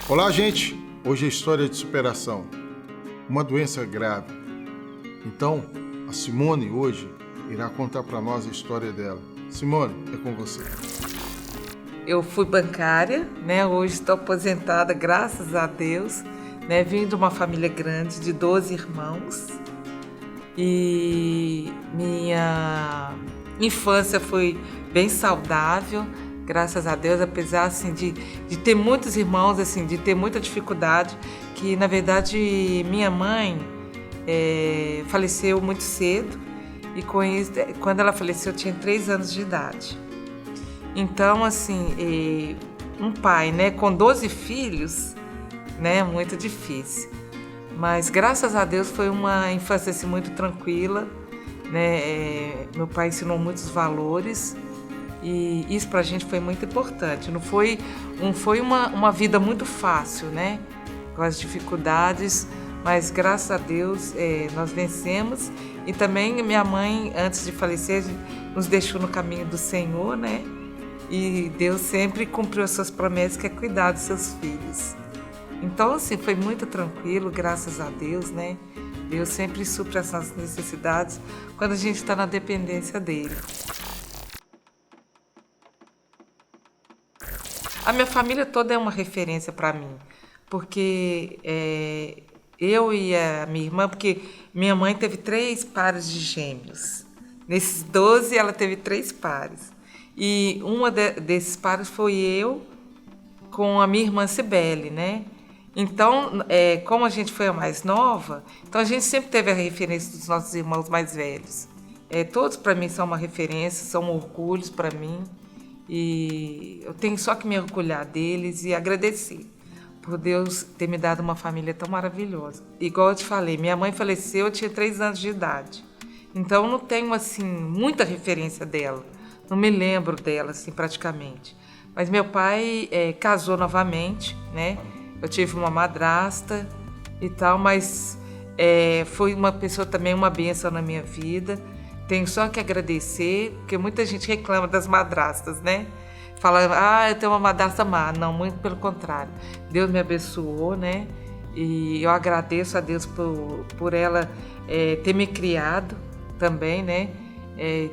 Olá, gente! Hoje é história de superação, uma doença grave. Então, a Simone hoje irá contar para nós a história dela. Simone, é com você. Eu fui bancária, Hoje estou aposentada, graças a Deus, Vim de uma família grande de 12 irmãos e minha infância foi bem saudável, graças a Deus, apesar de ter muitos irmãos, de ter muita dificuldade, que na verdade minha mãe faleceu muito cedo e com isso, quando ela faleceu eu tinha 3 anos de idade. Então, um pai, com 12 filhos, muito difícil. Mas, graças a Deus, foi uma infância muito tranquila, Meu pai ensinou muitos valores e isso pra gente foi muito importante. Não foi uma vida muito fácil, Com as dificuldades, mas, graças a Deus, nós vencemos. E também minha mãe, antes de falecer, nos deixou no caminho do Senhor, E Deus sempre cumpriu as suas promessas, que é cuidar dos seus filhos. Então, foi muito tranquilo, graças a Deus, Deus sempre supre as nossas necessidades quando a gente está na dependência dele. A minha família toda é uma referência para mim, porque eu e a minha irmã, porque minha mãe teve 3 pares de gêmeos. Nesses 12, ela teve 3 pares. E desses pares foi eu com a minha irmã Cibele, Então, como a gente foi a mais nova, então a gente sempre teve a referência dos nossos irmãos mais velhos. Todos para mim são uma referência, são orgulhos para mim. E eu tenho só que me orgulhar deles e agradecer por Deus ter me dado uma família tão maravilhosa. Igual eu te falei, minha mãe faleceu, eu tinha 3 anos de idade. Então, eu não tenho, muita referência dela. Não me lembro dela, praticamente. Mas meu pai casou novamente, Eu tive uma madrasta e tal, mas foi uma pessoa também, uma bênção na minha vida. Tenho só que agradecer, porque muita gente reclama das madrastas, Fala, eu tenho uma madrasta má. Não, muito pelo contrário. Deus me abençoou, E eu agradeço a Deus por ela ter me criado também,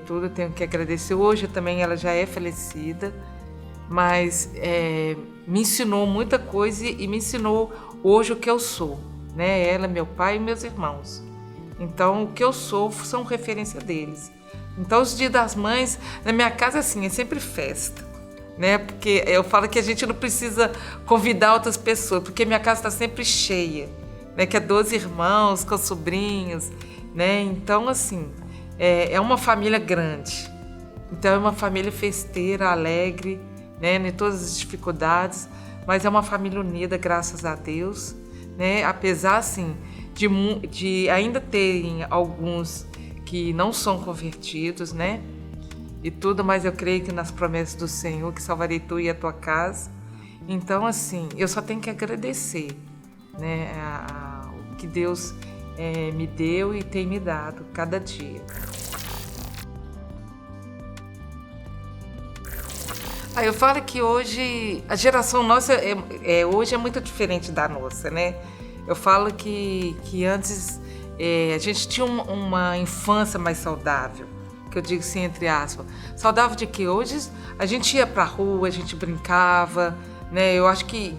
Tudo eu tenho que agradecer. Hoje também ela já é falecida, mas me ensinou muita coisa e me ensinou hoje o que eu sou, Ela, meu pai e meus irmãos. Então, o que eu sou são referência deles. Então, os dias das mães, na minha casa, é sempre festa, Porque eu falo que a gente não precisa convidar outras pessoas, porque minha casa está sempre cheia, Que é 12 irmãos com sobrinhos, Então, é uma família grande. Então, é uma família festeira, alegre, em todas as dificuldades, mas é uma família unida, graças a Deus, Apesar, de ainda terem alguns que não são convertidos, E tudo, mas eu creio que nas promessas do Senhor, que salvarei tu e a tua casa. Então, eu só tenho que agradecer, o que Deus me deu e tem me dado cada dia. Eu falo que hoje, a geração nossa hoje é muito diferente da nossa, Eu falo que antes a gente tinha uma infância mais saudável, que eu digo entre aspas. Saudável de que hoje a gente ia pra rua, a gente brincava, Eu acho que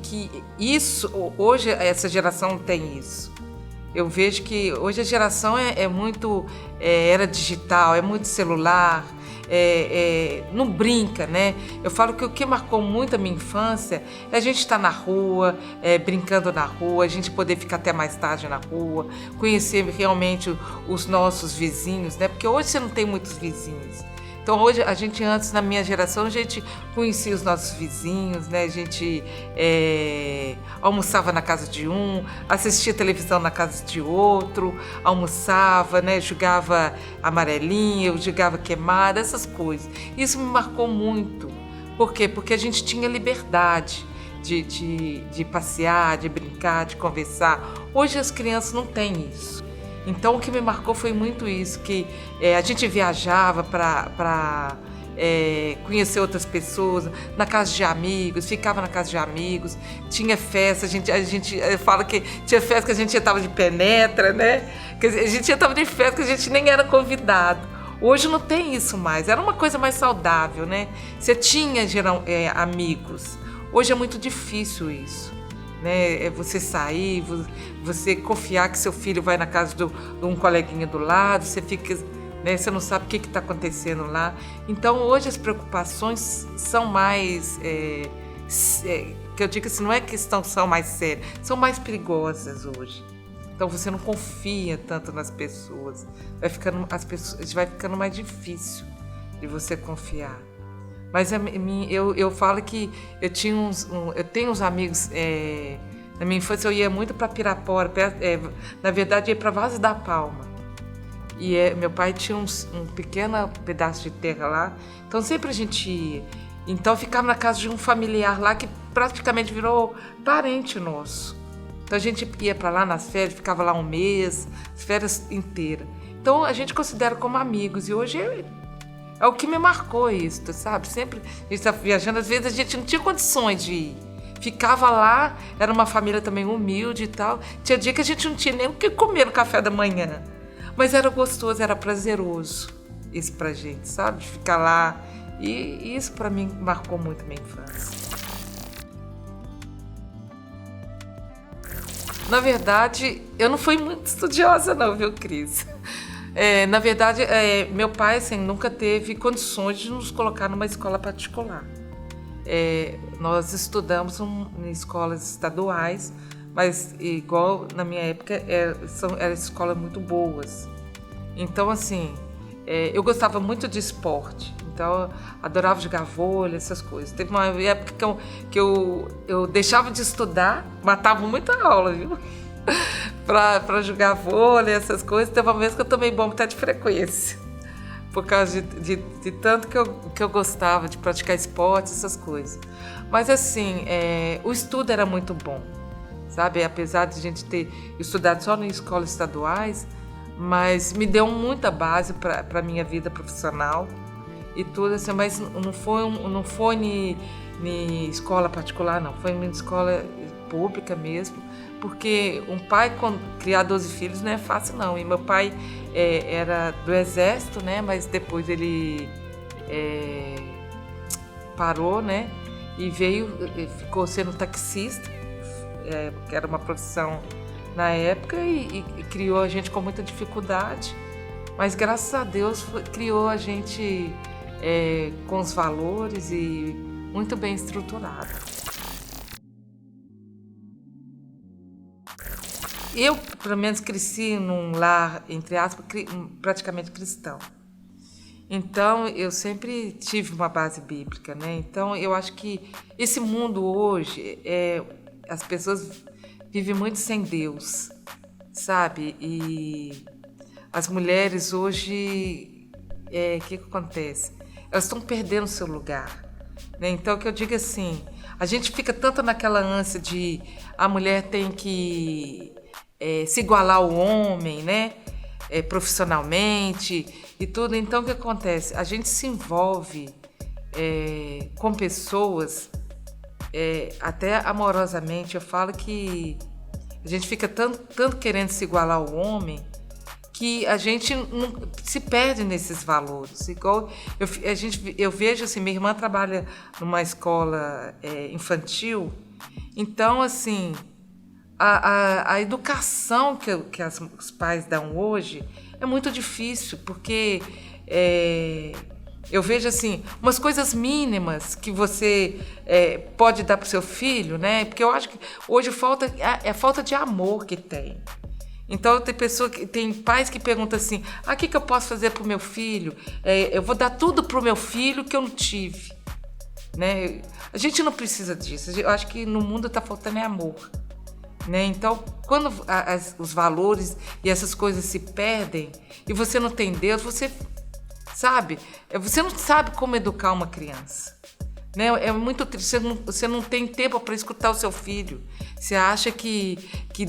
isso, hoje essa geração não tem isso. Eu vejo que hoje a geração é muito era digital, é muito celular, não brinca, Eu falo que o que marcou muito a minha infância é a gente estar na rua, brincando na rua, a gente poder ficar até mais tarde na rua, conhecer realmente os nossos vizinhos, Porque hoje você não tem muitos vizinhos. Então, hoje, antes, na minha geração, a gente conhecia os nossos vizinhos, A gente almoçava na casa de um, assistia televisão na casa de outro, almoçava, jogava amarelinha, eu jogava queimada, essas coisas. Isso me marcou muito. Por quê? Porque a gente tinha liberdade de passear, de brincar, de conversar. Hoje as crianças não têm isso. Então, o que me marcou foi muito isso, que a gente viajava para conhecer outras pessoas, na casa de amigos, ficava na casa de amigos, tinha festa, a gente fala que tinha festa que a gente estava de penetra, né? A gente estava de festa que a gente nem era convidado. Hoje não tem isso mais, era uma coisa mais saudável, né? Você tinha amigos. Hoje é muito difícil isso, né? Você sair, você confiar que seu filho vai na casa de um coleguinha do lado, você fica, né? Você não sabe o que está acontecendo lá. Então hoje as preocupações são mais, que eu digo assim, não é questão são mais sérias, são mais perigosas hoje. Então você não confia tanto nas pessoas, vai ficando mais difícil de você confiar. Mas eu falo que eu tenho uns amigos, na minha infância eu ia muito para Pirapora, na verdade eu ia para Vaz da Palma. E meu pai tinha um pequeno pedaço de terra lá, então sempre a gente ia. Então ficava na casa de um familiar lá que praticamente virou parente nosso. Então a gente ia para lá nas férias, ficava lá um mês, as férias inteiras. Então a gente considera como amigos e hoje é o que me marcou isso, sabe? Sempre a gente estava viajando, às vezes a gente não tinha condições de ir. Ficava lá, era uma família também humilde e tal. Tinha dia que a gente não tinha nem o que comer no café da manhã. Mas era gostoso, era prazeroso isso pra gente, sabe? De ficar lá. E isso pra mim marcou muito minha infância. Na verdade, eu não fui muito estudiosa não, viu, Cris? Na verdade, meu pai assim, nunca teve condições de nos colocar numa escola particular. Nós estudamos em escolas estaduais, mas igual na minha época eram escolas muito boas. Então, assim, eu gostava muito de esporte, então eu adorava jogar vôlei, essas coisas. Teve uma época que eu deixava de estudar, matava muita aula, viu? para jogar vôlei, essas coisas. Teve uma vez que eu tomei bomba de frequência, por causa de tanto que eu gostava de praticar esporte, essas coisas. Mas assim, o estudo era muito bom, sabe? Apesar de a gente ter estudado só em escolas estaduais, mas me deu muita base para a minha vida profissional e tudo assim. Mas não foi em escola particular, não. Foi em escola pública mesmo, porque um pai criar 12 filhos não é fácil, não. E meu pai era do exército, né? Mas depois ele parou, né? E ficou sendo taxista, que era uma profissão na época, e criou a gente com muita dificuldade, mas graças a Deus criou a gente com os valores e muito bem estruturado. Eu, pelo menos, cresci num lar, entre aspas, praticamente cristão. Então, eu sempre tive uma base bíblica, né? Então, eu acho que esse mundo hoje, as pessoas vivem muito sem Deus, sabe? E as mulheres hoje, o que acontece? Elas estão perdendo o seu lugar, né? Então, o que eu digo assim, a gente fica tanto naquela ânsia de a mulher tem que se igualar ao homem, né? Profissionalmente e tudo. Então, o que acontece? A gente se envolve com pessoas, até amorosamente. Eu falo que a gente fica tanto querendo se igualar ao homem que a gente não, se perde nesses valores. Igual eu vejo assim, minha irmã trabalha numa escola infantil, então assim a educação que os pais dão hoje é muito difícil, porque eu vejo assim, umas coisas mínimas que você pode dar para o seu filho, né? Porque eu acho que hoje falta de amor que tem. Então tem pais que perguntam assim, o que eu posso fazer para o meu filho? Eu vou dar tudo para o meu filho que eu não tive, né? A gente não precisa disso. Eu acho que no mundo está faltando amor, né? Então, quando os valores e essas coisas se perdem e você não tem Deus, você não sabe como educar uma criança, né? É muito triste, você não tem tempo para escutar o seu filho. Você acha que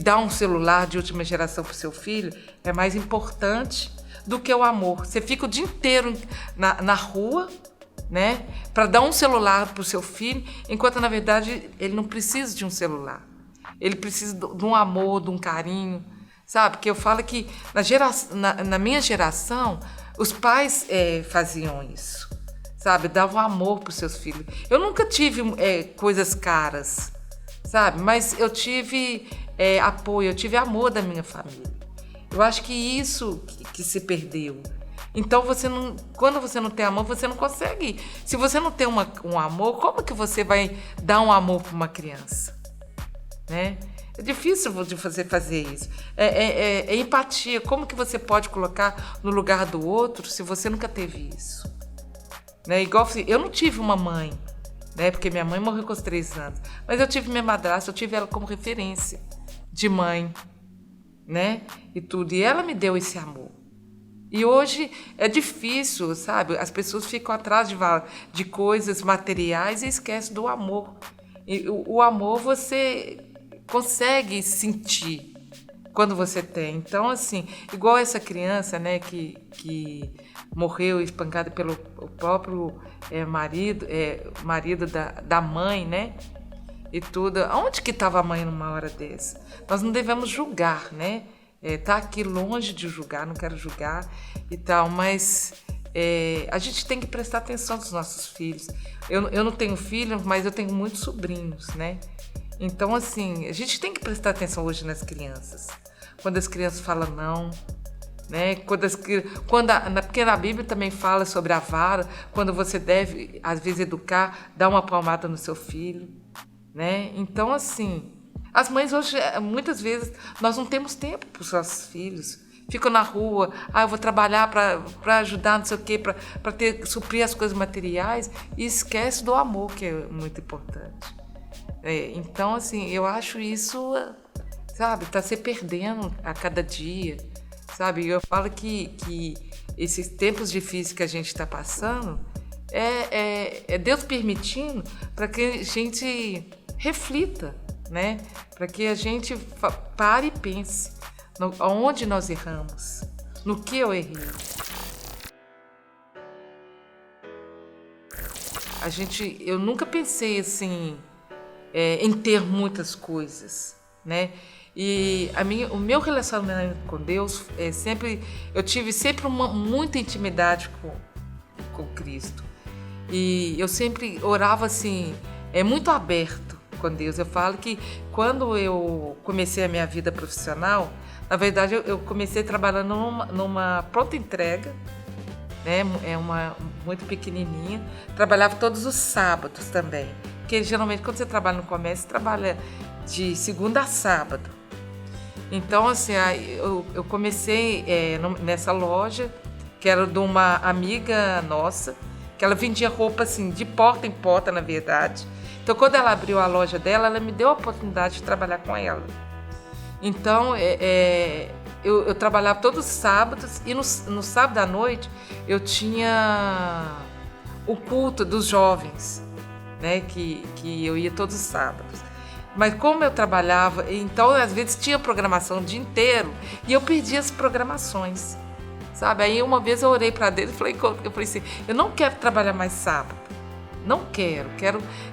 dar um celular de última geração para o seu filho é mais importante do que o amor. Você fica o dia inteiro na rua, né? Para dar um celular para o seu filho, enquanto na verdade ele não precisa de um celular. Ele precisa de um amor, de um carinho, sabe? Porque eu falo que na minha geração, os pais faziam isso, sabe? Davam amor para os seus filhos. Eu nunca tive coisas caras, sabe? Mas eu tive apoio, eu tive amor da minha família. Eu acho que isso que se perdeu. Então, quando você não tem amor, você não consegue. Se você não tem um amor, como que você vai dar um amor para uma criança? Né? É difícil de você fazer isso. É empatia. Como que você pode colocar no lugar do outro se você nunca teve isso? Né? Igual eu não tive uma mãe, né? Porque minha mãe morreu com os 3 anos. Mas eu tive minha madrasta, eu tive ela como referência de mãe, né? E tudo. E ela me deu esse amor. E hoje é difícil, sabe? As pessoas ficam atrás de coisas materiais e esquecem do amor. E o amor você consegue sentir quando você tem. Então, assim, igual essa criança, né, que morreu espancada pelo próprio marido da mãe, né? E tudo. Onde que estava a mãe numa hora dessa? Nós não devemos julgar, né? Tá aqui longe de julgar, não quero julgar e tal, mas a gente tem que prestar atenção nos nossos filhos. Eu não tenho filho, mas eu tenho muitos sobrinhos, né? Então, assim, a gente tem que prestar atenção hoje nas crianças. Quando as crianças falam não, né? Porque na Bíblia também fala sobre a vara, quando você deve, às vezes, educar, dar uma palmada no seu filho, né? Então, assim, as mães hoje, muitas vezes, nós não temos tempo para os nossos filhos. Ficam na rua, eu vou trabalhar para ajudar, não sei o quê, para suprir as coisas materiais, e esquece do amor, que é muito importante. Então, assim, eu acho isso, sabe, está se perdendo a cada dia, sabe? Eu falo que esses tempos difíceis que a gente está passando é Deus permitindo para que a gente reflita, né? Para que a gente pare e pense onde nós erramos, no que eu errei. Eu nunca pensei assim em ter muitas coisas, né? E o meu relacionamento com Deus eu tive sempre muita intimidade com Cristo. E eu sempre orava assim, muito aberto com Deus. Eu falo que quando eu comecei a minha vida profissional, na verdade eu comecei trabalhando numa pronta entrega, né? Muito pequenininha. Trabalhava todos os sábados também. Porque geralmente quando você trabalha no comércio, você trabalha de segunda a sábado. Então, assim, eu comecei nessa loja, que era de uma amiga nossa, que ela vendia roupa assim, de porta em porta, na verdade. Então, quando ela abriu a loja dela, ela me deu a oportunidade de trabalhar com ela. Então, eu trabalhava todos os sábados e no sábado à noite eu tinha o culto dos jovens, né, que eu ia todos os sábados. Mas como eu trabalhava, então às vezes tinha programação o dia inteiro e eu perdia as programações, sabe? Aí uma vez eu orei para Deus e falei assim, eu não quero trabalhar mais sábado, não quero,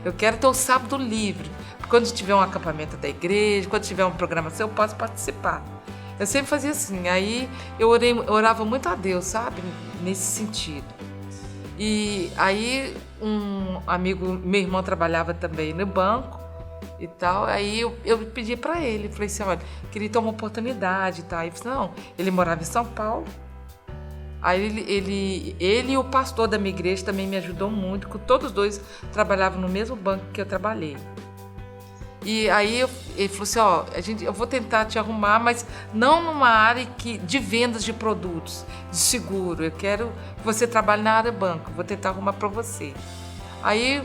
eu quero ter o sábado livre. Quando tiver um acampamento da igreja, quando tiver uma programação, eu posso participar. Eu sempre fazia assim, aí eu orava muito a Deus, sabe? Nesse sentido. E aí um amigo, meu irmão trabalhava também no banco e tal, aí eu pedi para ele, falei assim, olha, queria ter uma oportunidade e tal. Aí ele falou, não, ele morava em São Paulo. Aí ele e o pastor da minha igreja também me ajudou muito, porque todos os dois trabalhavam no mesmo banco que eu trabalhei. E aí ele falou assim, eu vou tentar te arrumar, mas não numa área de vendas de produtos, de seguro. Eu quero que você trabalhe na área banco, vou tentar arrumar para você. Aí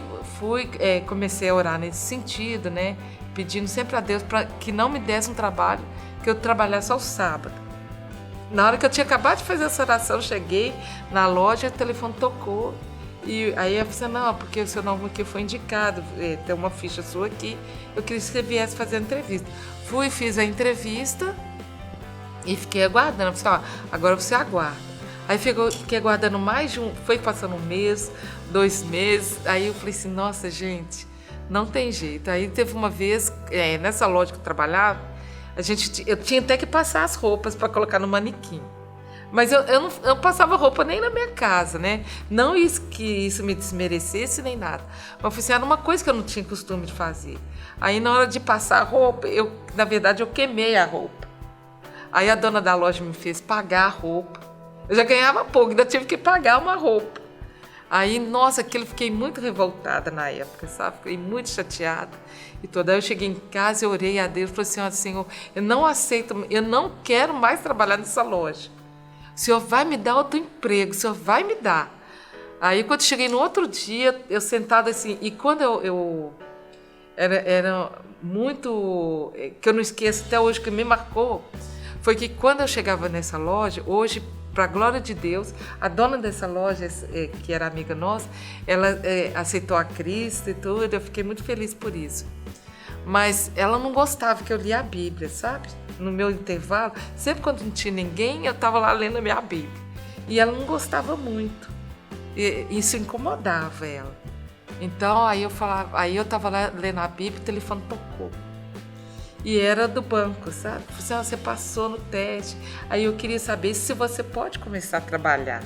comecei a orar nesse sentido, né? Pedindo sempre a Deus para que não me desse um trabalho, que eu trabalhasse ao sábado. Na hora que eu tinha acabado de fazer essa oração, eu cheguei na loja, o telefone tocou. E aí eu falei, não, porque o seu nome aqui foi indicado, tem uma ficha sua aqui, eu queria que você viesse fazer a entrevista. Fiz a entrevista e fiquei aguardando. Eu falei, agora você aguarda. Aí fiquei aguardando mais de foi passando 1 mês, 2 meses, aí eu falei assim, nossa, gente, não tem jeito. Aí teve uma vez, nessa loja que eu trabalhava, eu tinha até que passar as roupas para colocar no manequim. Mas eu passava roupa nem na minha casa, né? Não que isso me desmerecesse nem nada. Mas assim, era uma coisa que eu não tinha costume de fazer. Aí na hora de passar a roupa, na verdade eu queimei a roupa. Aí a dona da loja me fez pagar a roupa. Eu já ganhava pouco, ainda tive que pagar uma roupa. Aí, nossa, fiquei muito revoltada na época, sabe? Fiquei muito chateada e toda. Aí eu cheguei em casa, eu orei a Deus, falei assim, ó, Senhor, eu não aceito, eu não quero mais trabalhar nessa loja. O Senhor vai me dar outro emprego, o Senhor vai me dar. Aí, quando cheguei no outro dia, eu sentada assim, e quando era muito, que eu não esqueço até hoje, que me marcou, foi que quando eu chegava nessa loja, hoje, para a glória de Deus, a dona dessa loja, que era amiga nossa, ela aceitou a Cristo e tudo, eu fiquei muito feliz por isso. Mas ela não gostava que eu lia a Bíblia, sabe? No meu intervalo, sempre quando não tinha ninguém, eu estava lá lendo a minha Bíblia. E ela não gostava muito. E isso incomodava ela. Então, aí eu estava lá lendo a Bíblia, o telefone tocou. E era do banco, sabe? Você passou no teste. Aí eu queria saber se você pode começar a trabalhar.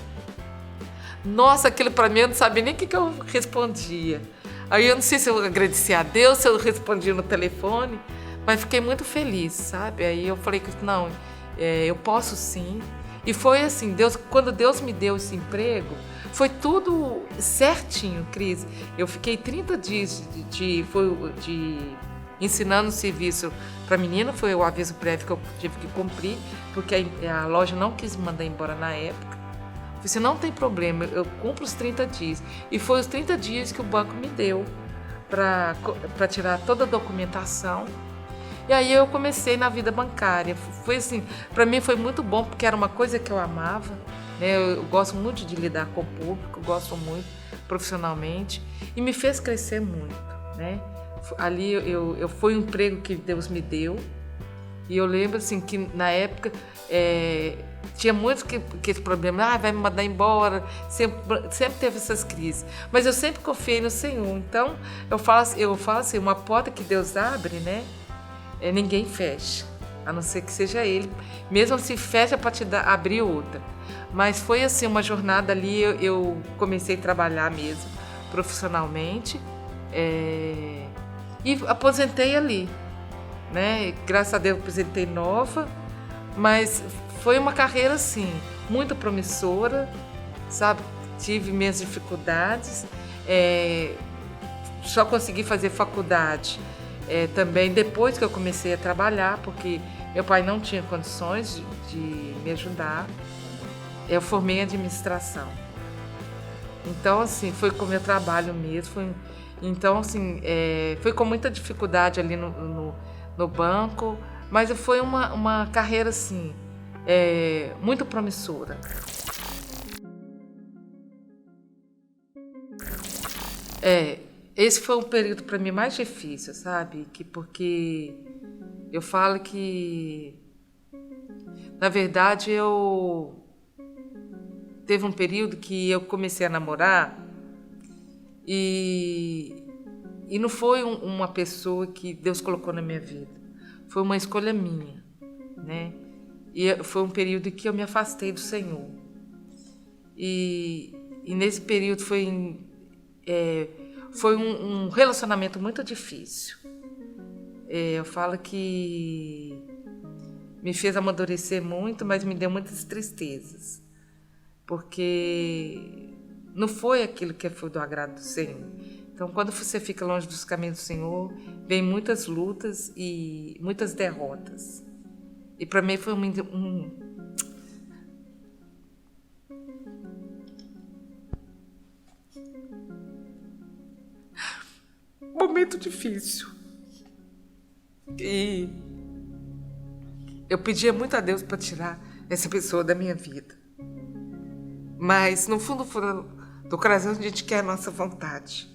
Nossa, aquilo para mim, eu não sabia nem o que eu respondia. Aí eu não sei se eu agradecia a Deus, se eu respondia no telefone, mas fiquei muito feliz, sabe? Aí eu falei que não, eu posso sim. E foi assim, quando Deus me deu esse emprego, foi tudo certinho, Cris. Eu fiquei 30 dias de ensinando o serviço para a menina, foi o aviso prévio que eu tive que cumprir, porque a loja não quis me mandar embora na época. Eu disse, não tem problema, eu cumpro os 30 dias. E foi os 30 dias que o banco me deu para tirar toda a documentação. E aí eu comecei na vida bancária. Foi assim, para mim foi muito bom, porque era uma coisa que eu amava, né? Eu gosto muito de lidar com o público, gosto muito profissionalmente, e me fez crescer muito, né? Ali foi um emprego que Deus me deu, e eu lembro assim que na época tinha muitos que esse problema, vai me mandar embora, sempre teve essas crises, mas eu sempre confiei no Senhor. Então eu falo assim, uma porta que Deus abre, né, ninguém fecha, a não ser que seja Ele, mesmo se fecha para abrir outra. Mas foi assim uma jornada ali, eu comecei a trabalhar mesmo profissionalmente, e aposentei ali, né? Graças a Deus aposentei nova, mas foi uma carreira assim, muito promissora, sabe? Tive minhas dificuldades, só consegui fazer faculdade também depois que eu comecei a trabalhar, porque meu pai não tinha condições de me ajudar. Eu formei em administração. Então, assim, foi com o meu trabalho mesmo. Então, assim, foi com muita dificuldade ali no banco, mas foi uma carreira, assim, muito promissora. Esse foi um período para mim mais difícil, sabe? Porque eu falo que, na verdade, teve um período que eu comecei a namorar e não foi uma pessoa que Deus colocou na minha vida. Foi uma escolha minha, né? E foi um período que eu me afastei do Senhor. E nesse período foi um relacionamento muito difícil. Eu falo que me fez amadurecer muito, mas me deu muitas tristezas. Porque não foi aquilo que foi do agrado do Senhor. Então, quando você fica longe dos caminhos do Senhor, vem muitas lutas e muitas derrotas. E para mim foi um momento difícil. E eu pedia muito a Deus para tirar essa pessoa da minha vida. Mas, no fundo do coração, a gente quer a nossa vontade.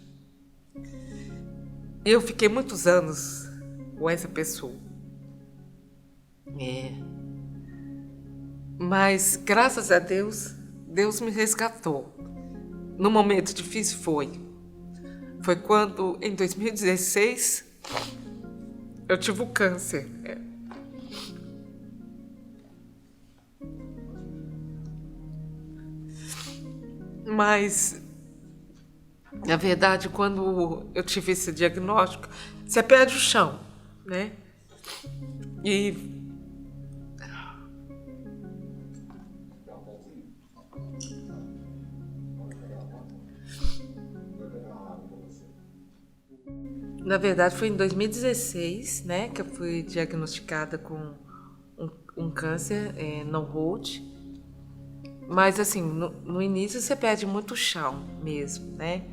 Eu fiquei muitos anos com essa pessoa. Mas, graças a Deus, Deus me resgatou. No momento difícil foi quando, em 2016, eu tive o câncer. Mas, na verdade, quando eu tive esse diagnóstico, você perde o chão, né? E na verdade, foi em 2016, né, que eu fui diagnosticada com um câncer no Hodgkin. Mas, assim, no início você perde muito chão mesmo, né,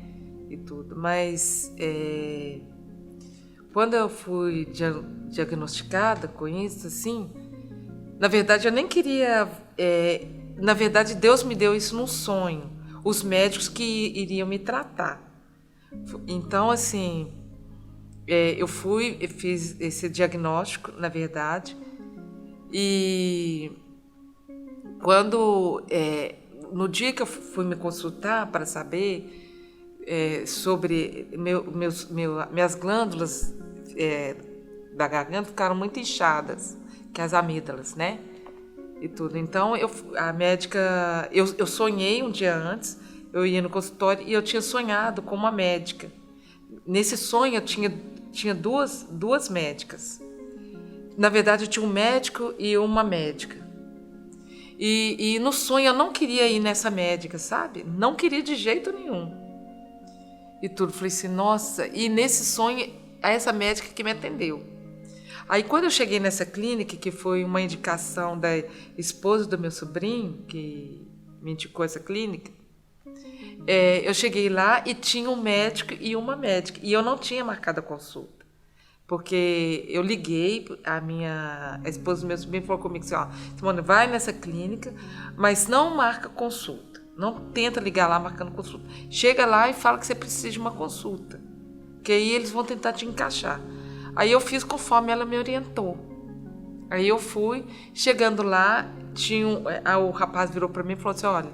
e tudo. Mas, quando eu fui diagnosticada com isso, assim, na verdade, eu nem queria... na verdade, Deus me deu isso num sonho. Os médicos que iriam me tratar. Então, assim... eu fiz esse diagnóstico, na verdade, e quando, no dia que eu fui me consultar para saber sobre minhas glândulas da garganta ficaram muito inchadas, que é as amígdalas, né? E tudo. Então, a médica, eu sonhei um dia antes, eu ia no consultório e eu tinha sonhado com uma médica. Nesse sonho eu tinha duas médicas. Na verdade, eu tinha um médico e uma médica. E no sonho eu não queria ir nessa médica, sabe? Não queria de jeito nenhum. E tudo. Falei assim, nossa. E nesse sonho, essa médica que me atendeu. Aí quando eu cheguei nessa clínica, que foi uma indicação da esposa do meu sobrinho, que me indicou essa clínica, eu cheguei lá e tinha um médico e uma médica. E eu não tinha marcado a consulta. Porque eu liguei, a esposa do meu sobrinho falou comigo assim, ó, Simone, vai nessa clínica, mas não marca consulta. Não tenta ligar lá marcando consulta. Chega lá e fala que você precisa de uma consulta. Que aí eles vão tentar te encaixar. Aí eu fiz conforme ela me orientou. Aí eu fui, chegando lá, o rapaz virou para mim e falou assim, olha,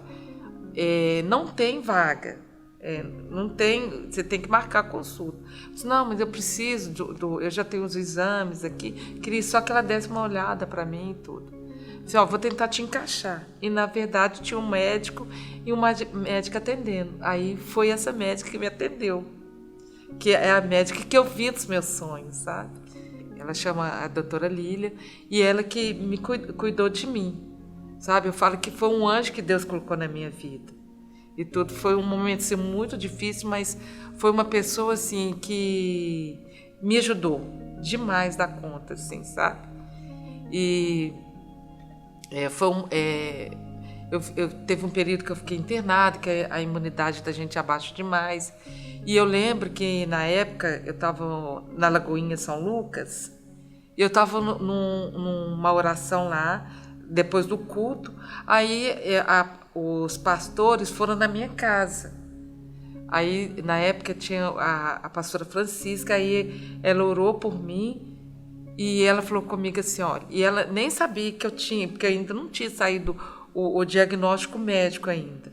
não tem vaga, não tem, você tem que marcar a consulta. Eu disse, não, mas eu preciso, eu já tenho os exames aqui, queria só que ela desse uma olhada para mim e tudo. Eu disse, vou tentar te encaixar. E na verdade tinha um médico e uma médica atendendo. Aí foi essa médica que me atendeu, que é a médica que eu vi nos meus sonhos, sabe? Ela chama a doutora Lília e ela que me cuidou de mim. Sabe, eu falo que foi um anjo que Deus colocou na minha vida. E tudo foi um momento assim, muito difícil, mas foi uma pessoa assim que me ajudou demais da conta, assim, sabe? E teve um período que eu fiquei internada, que a imunidade da gente abaixa demais. E eu lembro que na época eu estava na Lagoinha São Lucas, e eu estava numa oração lá, depois do culto, aí os pastores foram na minha casa. Aí, na época, tinha a pastora Francisca, aí ela orou por mim e ela falou comigo assim, olha, e ela nem sabia que eu tinha, porque ainda não tinha saído o diagnóstico médico ainda.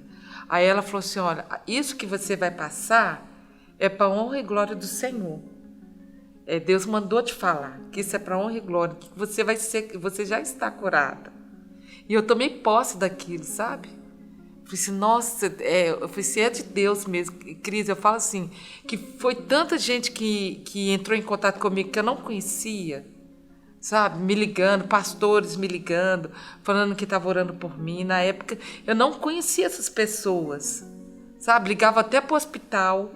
Aí ela falou assim, olha, isso que você vai passar é para a honra e glória do Senhor. Deus mandou te falar que isso é para a honra e glória, que você já está curada. E eu tomei posse daquilo, sabe? Eu falei assim, nossa, eu falei assim, é de Deus mesmo. Cris, eu falo assim, que foi tanta gente que entrou em contato comigo que eu não conhecia, sabe? Me ligando, pastores me ligando, falando que estava orando por mim. Na época, eu não conhecia essas pessoas, sabe? Ligava até para o hospital.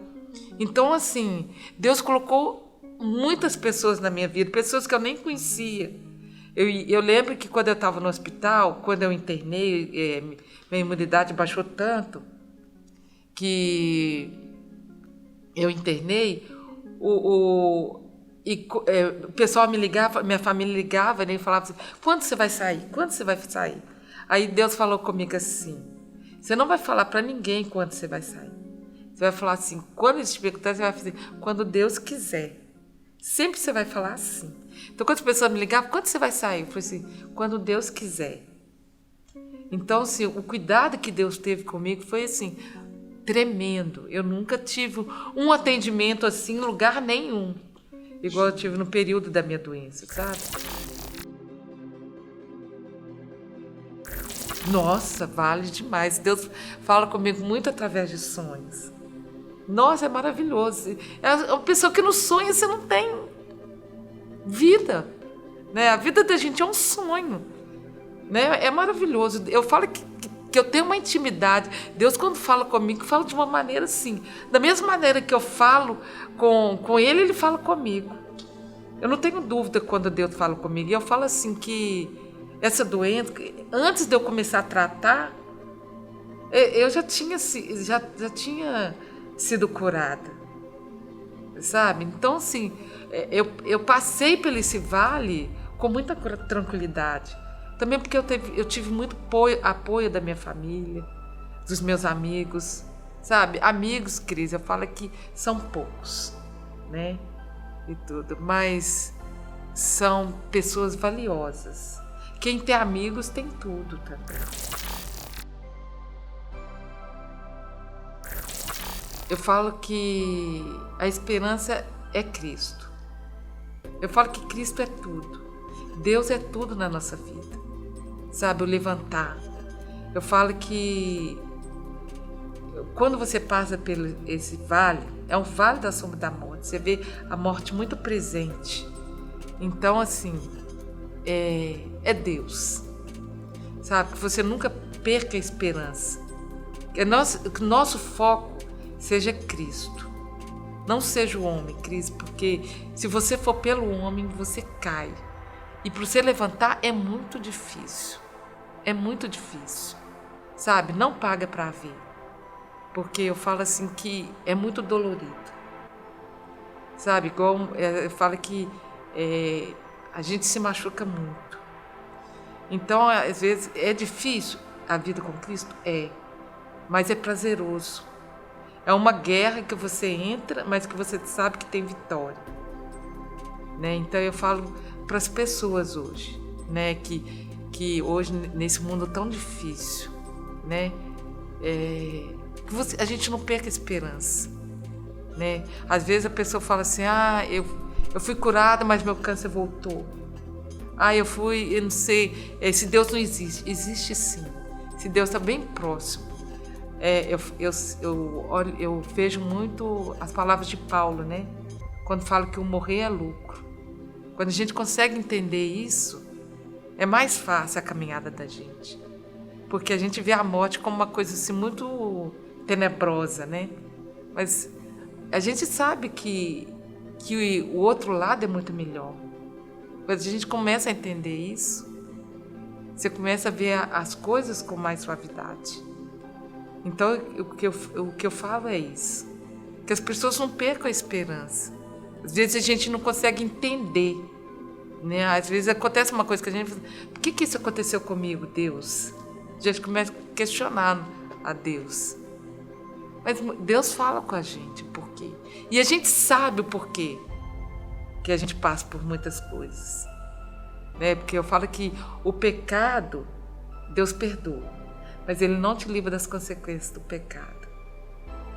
Então, assim, Deus colocou muitas pessoas na minha vida, pessoas que eu nem conhecia. Eu lembro que quando eu estava no hospital, quando eu internei, minha imunidade baixou tanto que eu internei, o pessoal me ligava, minha família ligava, né, e falava assim, quando você vai sair? Quando você vai sair? Aí Deus falou comigo assim, você não vai falar para ninguém quando você vai sair. Você vai falar assim, quando eles te perguntarem, você vai fazer, quando Deus quiser. Sempre você vai falar assim. Então, quando as pessoas me ligavam, quando você vai sair? Eu falei assim, quando Deus quiser. Então, assim, o cuidado que Deus teve comigo foi, assim, tremendo. Eu nunca tive um atendimento assim em lugar nenhum, igual eu tive no período da minha doença, sabe? Nossa, vale demais. Deus fala comigo muito através de sonhos. Nossa, é maravilhoso. É uma pessoa que não sonha, você não tem vida, né? A vida da gente é um sonho, né? É maravilhoso. Eu falo que eu tenho uma intimidade. Deus, quando fala comigo, fala de uma maneira assim. Da mesma maneira que eu falo com Ele, Ele fala comigo. Eu não tenho dúvida quando Deus fala comigo. E eu falo assim que essa doença, antes de eu começar a tratar, eu já tinha sido curada, sabe? Então, assim, eu passei por esse vale com muita tranquilidade. Também porque eu tive muito apoio da minha família, dos meus amigos, sabe? Amigos, Cris, eu falo que são poucos, né? E tudo, mas são pessoas valiosas. Quem tem amigos tem tudo também. Eu falo que a esperança é Cristo. Eu falo que Cristo é tudo. Deus é tudo na nossa vida. Sabe, o levantar. Eu falo que quando você passa por esse vale, é um vale da sombra da morte. Você vê a morte muito presente. Então, assim, é Deus. Sabe, que você nunca perca a esperança. Que nosso foco seja Cristo. Não seja o homem, Cristo, porque se você for pelo homem, você cai. E para você levantar é muito difícil. É muito difícil. Sabe? Não paga para ver. Porque eu falo assim que é muito dolorido. Sabe? Igual eu falo que a gente se machuca muito. Então, às vezes, é difícil a vida com Cristo? É. Mas é prazeroso. É uma guerra que você entra, mas que você sabe que tem vitória. Né? Então, eu falo para as pessoas hoje, né? Que hoje, nesse mundo tão difícil, né? Que a gente não perca a esperança. Né? Às vezes a pessoa fala assim, eu fui curada, mas meu câncer voltou. Eu não sei, se Deus não existe. Existe sim. Se Deus está bem próximo. Eu vejo muito as palavras de Paulo, né? Quando fala que o morrer é lucro. Quando a gente consegue entender isso, é mais fácil a caminhada da gente. Porque a gente vê a morte como uma coisa assim muito tenebrosa, né? Mas a gente sabe que o outro lado é muito melhor. Quando a gente começa a entender isso, você começa a ver as coisas com mais suavidade. Então, o que eu falo é isso. Que as pessoas não percam a esperança. Às vezes a gente não consegue entender. Né? Às vezes acontece uma coisa que a gente fala, por que isso aconteceu comigo, Deus? A gente começa a questionar a Deus. Mas Deus fala com a gente por quê. E a gente sabe o porquê que a gente passa por muitas coisas. Né? Porque eu falo que o pecado, Deus perdoa, mas Ele não te livra das consequências do pecado.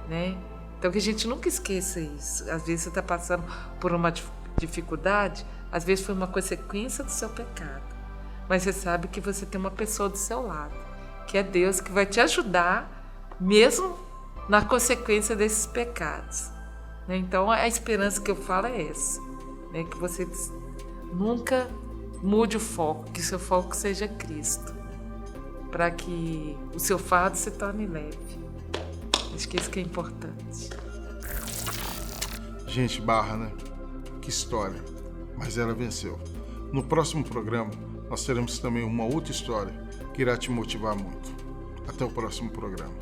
Né? Então que a gente nunca esqueça isso. Às vezes você está passando por uma dificuldade, às vezes foi uma consequência do seu pecado. Mas você sabe que você tem uma pessoa do seu lado, que é Deus, que vai te ajudar, mesmo na consequência desses pecados. Né? Então a esperança que eu falo é essa. Né? Que você nunca mude o foco, que o seu foco seja Cristo, para que o seu fardo se torne leve. Acho que isso que é importante. Gente, barra, né? Que história. Mas ela venceu. No próximo programa, nós teremos também uma outra história que irá te motivar muito. Até o próximo programa.